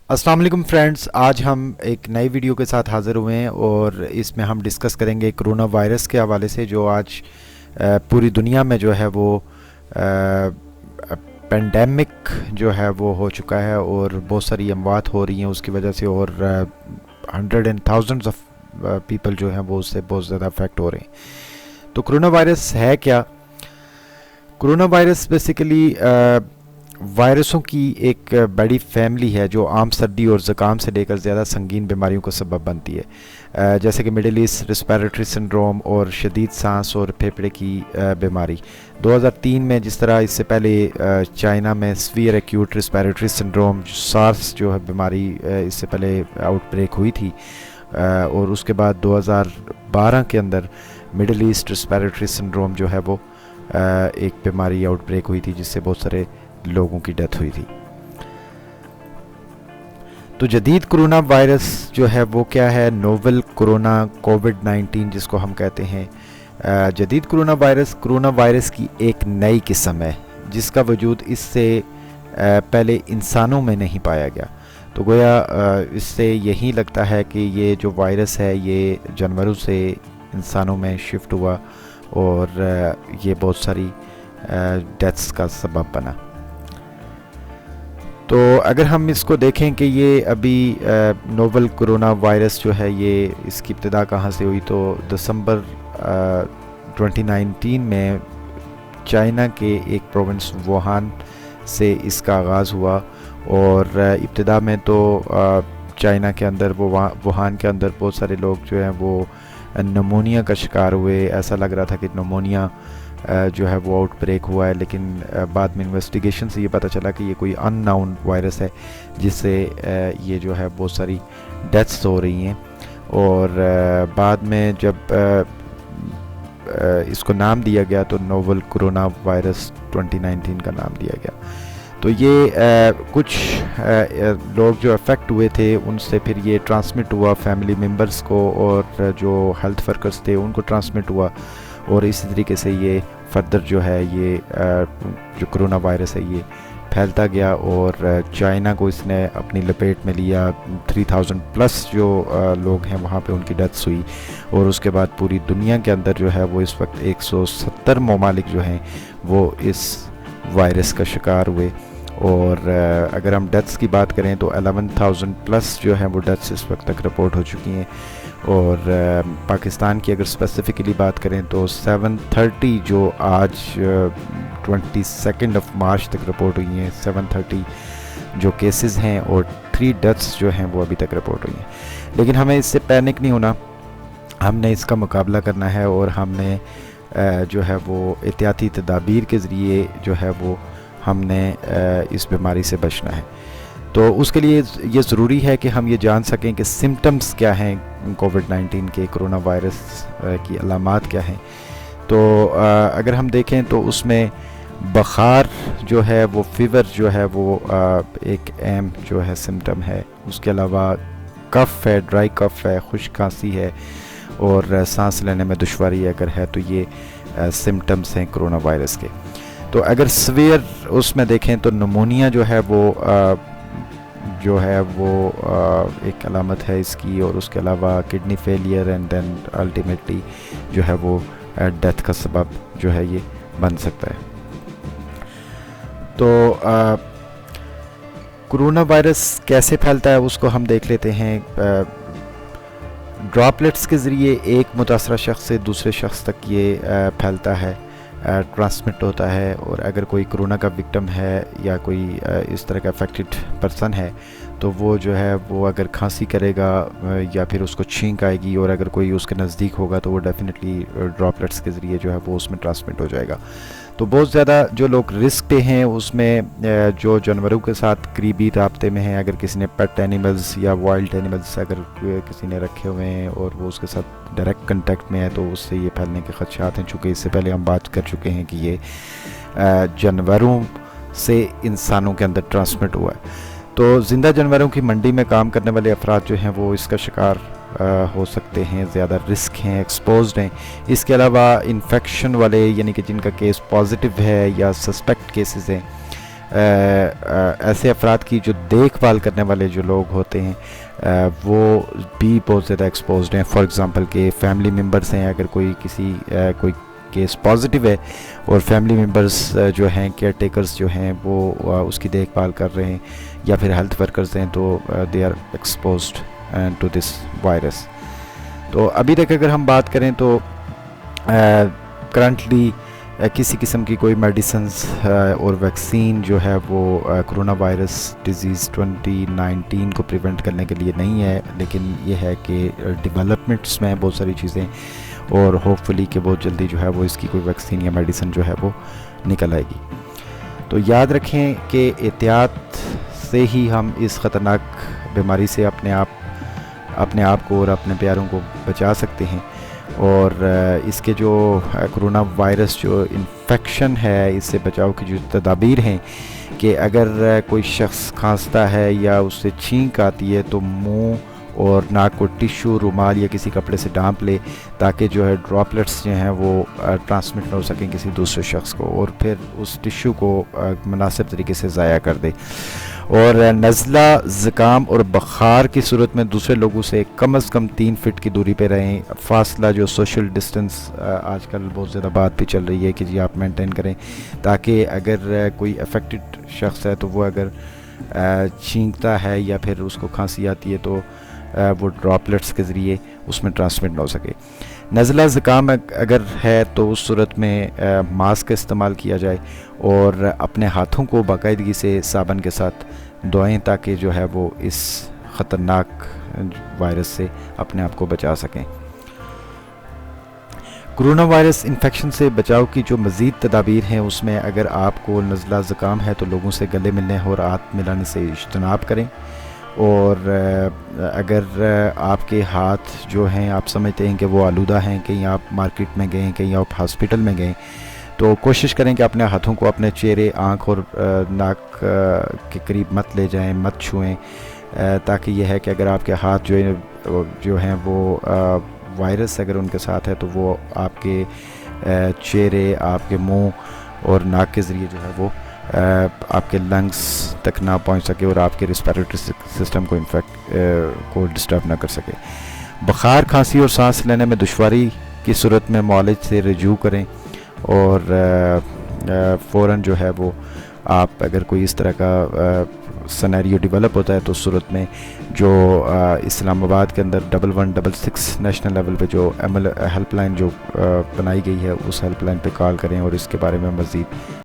अस्सलाम वालेकुम फ्रेंड्स, आज हम एक नई वीडियो के साथ हाज़िर हुए हैं और इसमें हम डिस्कस करेंगे कोरोना वायरस के हवाले से जो आज पूरी दुनिया में जो है वो पेंडेमिक जो है वो हो चुका है और बहुत सारी अमवात हो रही हैं उसकी वजह से, और hundred and thousands of people जो हैं वो उससे बहुत ज़्यादा अफेक्ट हो रहे हैं। तो कोरोना वायरस है क्या? कोरोना वायरस बेसिकली वायरसों की एक बड़ी फैमिली है जो आम सर्दी और ज़ुकाम से लेकर ज़्यादा संगीन बीमारियों का सबब बनती है, जैसे कि मिडिल ईस्ट रेस्पिरेटरी सिंड्रोम और शदीद सांस और फेफड़े की बीमारी। 2003 में जिस तरह इससे पहले चाइना में severe acute respiratory syndrome SARS जो है बीमारी इससे पहले आउटब्रेक हुई थी, और उसके बाद 2012 के अंदर मिडिल ईस्ट रेस्पिरेटरी सिंड्रोम जो है वो एक बीमारी आउटब्रेक हुई थी जिससे बहुत सारे लोगों की डेथ हुई थी। तो जदीद कोरोना वायरस जो है वो क्या है? नोवेल कोरोना कोविड-19 जिसको हम कहते हैं। जदीद कोरोना वायरस की एक नई किस्म है जिसका वजूद इससे पहले इंसानों में नहीं पाया गया। तो गोया इससे यही लगता है कि ये जो वायरस है ये जानवरों से इंसानों में शिफ्ट हुआ और ये बहुत सारी डेथ्स का सबब बना। तो अगर हम इसको देखें कि ये अभी नोवेल कोरोना वायरस जो है ये इसकी इब्तिदा कहाँ से हुई, तो दिसंबर 2019 में चाइना के एक प्रोविंस वुहान से इसका आगाज़ हुआ। और इब्तिदा में तो चाइना के अंदर वुहान के अंदर बहुत सारे लोग जो हैं वो नमोनिया का शिकार हुए। ऐसा लग रहा था कि नमोनिया जो है वो आउटब्रेक हुआ है, लेकिन बाद में इन्वेस्टिगेशन से ये पता चला कि ये कोई अननाउन वायरस है जिससे ये जो है बहुत सारी डेथ्स हो रही हैं। और बाद में जब इसको नाम दिया गया तो नोवेल कोरोना वायरस 2019 का नाम दिया गया। तो ये कुछ लोग जो अफेक्ट हुए थे उनसे फिर ये ट्रांसमिट हुआ फैमिली मेम्बर्स को, और जो हेल्थ वर्कर्स थे उनको ट्रांसमिट हुआ, और इसी तरीके से ये फर्दर जो है ये जो कोरोना वायरस है ये फैलता गया और चाइना को इसने अपनी लपेट में लिया। 3000 प्लस जो लोग हैं वहाँ पे उनकी डेथ्स हुई, और उसके बाद पूरी दुनिया के अंदर जो है वो इस वक्त 170 ममालिक जो हैं वो इस वायरस का शिकार हुए। और अगर हम डेथ्स की बात करें तो 11,000 प्लस जो हैं वो डेथ्स इस वक्त तक रिपोर्ट हो चुकी हैं। और पाकिस्तान की अगर स्पेसिफ़िकली बात करें तो 730 जो आज 22 मार्च तक रिपोर्ट हुई हैं, 730 जो केसेस हैं, और 3 डेथ्स जो हैं वो अभी तक रिपोर्ट हुई हैं। लेकिन हमें इससे पैनिक नहीं होना, हमने इसका मुकाबला करना है और हमने जो है वो एहतियाती तदाबीर के ज़रिए जो है वो हमने इस बीमारी से बचना है। तो उसके लिए ये ज़रूरी है कि हम ये जान सकें कि सिम्टम्स क्या हैं कोविड-19 के, कोरोना वायरस की अलामात क्या हैं। तो अगर हम देखें तो उसमें बुखार जो है वो फीवर जो है वो एक अहम जो है सिम्टम है। उसके अलावा कफ़ है, ड्राई कफ़ है, खुश्क खांसी है, और सांस लेने में दुश्वारी अगर है तो ये सिम्टम्स हैं कोरोना वायरस के। तो अगर सीवियर उसमें देखें तो नमोनिया जो है वो एक अलामत है इसकी, और उसके अलावा kidney failure and then ultimately जो है वो डेथ का सबब जो है ये बन सकता है। तो कोरोना वायरस कैसे फैलता है उसको हम देख लेते हैं। ड्रॉपलेट्स के ज़रिए एक मुतासरा शख्स से दूसरे शख्स तक ये फैलता है, ट्रांसमिट होता है। और अगर कोई कोरोना का विक्टिम है या कोई इस तरह का अफेक्टेड पर्सन है तो वो जो है वो अगर खांसी करेगा या फिर उसको छींक आएगी, और अगर कोई उसके नज़दीक होगा तो वो डेफिनेटली ड्रॉपलेट्स के ज़रिए जो है वो उसमें ट्रांसमिट हो जाएगा। तो बहुत ज़्यादा जो लोग रिस्क पे हैं उसमें जो जानवरों के साथ करीबी राब्ते में हैं, अगर किसी ने पेट एनिमल्स या वाइल्ड एनिमल्स अगर किसी ने रखे हुए हैं और वो उसके साथ डायरेक्ट कंटेक्ट में है तो उससे ये फैलने के खदशात हैं। चूँकि इससे पहले हम बात कर चुके हैं कि ये जानवरों से इंसानों के अंदर ट्रांसमिट हुआ है। तो ज़िंदा जानवरों की मंडी में काम करने वाले अफराद जो हैं वो इसका शिकार हो सकते हैं, ज़्यादा रिस्क हैं, एक्सपोज्ड हैं। इसके अलावा इन्फेक्शन वाले यानी कि जिनका केस पॉजिटिव है या सस्पेक्ट केसेस हैं ایسے افراد کی جو دیکھ بھال کرنے والے جو لوگ ہوتے ہیں وہ بھی بہت زیادہ ایکسپوزڈ ہیں. فار ایگزامپل کہ فیملی ممبرس ہیں, اگر کوئی کوئی کیس پازیٹیو ہے اور فیملی ممبرس جو ہیں کیئر ٹیکرز جو ہیں وہ اس کی دیکھ بھال کر رہے ہیں, یا پھر ہیلتھ ورکرز ہیں, تو they are exposed to this virus. تو ابھی تک اگر ہم بات کریں تو کرنٹلی کسی قسم کی کوئی میڈیسنز اور ویکسین جو ہے وہ کرونا وائرس ڈیزیز 2019 کو پریونٹ کرنے کے لیے نہیں ہے, لیکن یہ ہے کہ ڈیولپمنٹس میں بہت ساری چیزیں, اور ہوپ فلی کہ بہت جلدی جو ہے وہ اس کی کوئی ویکسین یا میڈیسن جو ہے وہ نکل آئے گی. تو یاد رکھیں کہ احتیاط سے ہی ہم اس خطرناک بیماری سے اپنے آپ کو اور اپنے پیاروں کو بچا سکتے ہیں. اور اس کے جو کرونا وائرس جو انفیکشن ہے, اس سے بچاؤ کی جو تدابیر ہیں کہ اگر کوئی شخص کھانستا ہے یا اس سے چھینک آتی ہے تو منہ اور ناک کو ٹیشو, رومال یا کسی کپڑے سے ڈھانپ لے, تاکہ جو ہے ڈراپلٹس جو ہیں وہ ٹرانسمٹ نہ ہو سکیں کسی دوسرے شخص کو, اور پھر اس ٹیشو کو مناسب طریقے سے ضائع کر دے. اور نزلہ, زکام اور بخار کی صورت میں دوسرے لوگوں سے کم از کم 3 فٹ کی دوری پہ رہیں. فاصلہ جو سوشل ڈسٹنس آج کل بہت زیادہ بات بھی چل رہی ہے کہ جی آپ مینٹین کریں, تاکہ اگر کوئی افیکٹڈ شخص ہے تو وہ اگر چھینکتا ہے یا پھر اس کو کھانسی آتی ہے تو وہ ڈراپلٹس کے ذریعے اس میں ٹرانسمٹ نہ ہو سکے. نزلہ زکام اگر ہے تو اس صورت میں ماسک کا استعمال کیا جائے, اور اپنے ہاتھوں کو باقاعدگی سے صابن کے ساتھ دھوئیں, تاکہ جو ہے وہ اس خطرناک وائرس سے اپنے آپ کو بچا سکیں. کرونا وائرس انفیکشن سے بچاؤ کی جو مزید تدابیر ہیں اس میں اگر آپ کو نزلہ زکام ہے تو لوگوں سے گلے ملنے اور ہاتھ ملانے سے اجتناب کریں. اور اگر آپ کے ہاتھ جو ہیں آپ سمجھتے ہیں کہ وہ آلودہ ہیں, کہیں آپ مارکیٹ میں گئیں, کہیں آپ ہاسپٹل میں گئیں, تو کوشش کریں کہ اپنے ہاتھوں کو اپنے چہرے, آنکھ اور ناک کے قریب مت لے جائیں, مت چھوئیں, تاکہ یہ ہے کہ اگر آپ کے ہاتھ جو ہیں وہ وائرس اگر ان کے ساتھ ہے تو وہ آپ کے چہرے, آپ کے منہ اور ناک کے ذریعے جو ہے وہ آپ کے لنگس تک نہ پہنچ سکے اور آپ کے ریسپیریٹری سسٹم کو ڈسٹرب نہ کر سکے. بخار, کھانسی اور سانس لینے میں دشواری کی صورت میں معالج سے رجوع کریں, اور فوراً جو ہے وہ آپ اگر کوئی اس طرح کا سینیریو ڈیولپ ہوتا ہے تو اس صورت میں جو اسلام آباد کے اندر 1166 نیشنل لیول پہ جو ہیلپ لائن جو بنائی گئی ہے اس ہیلپ لائن پہ کال کریں اور اس کے بارے میں مزید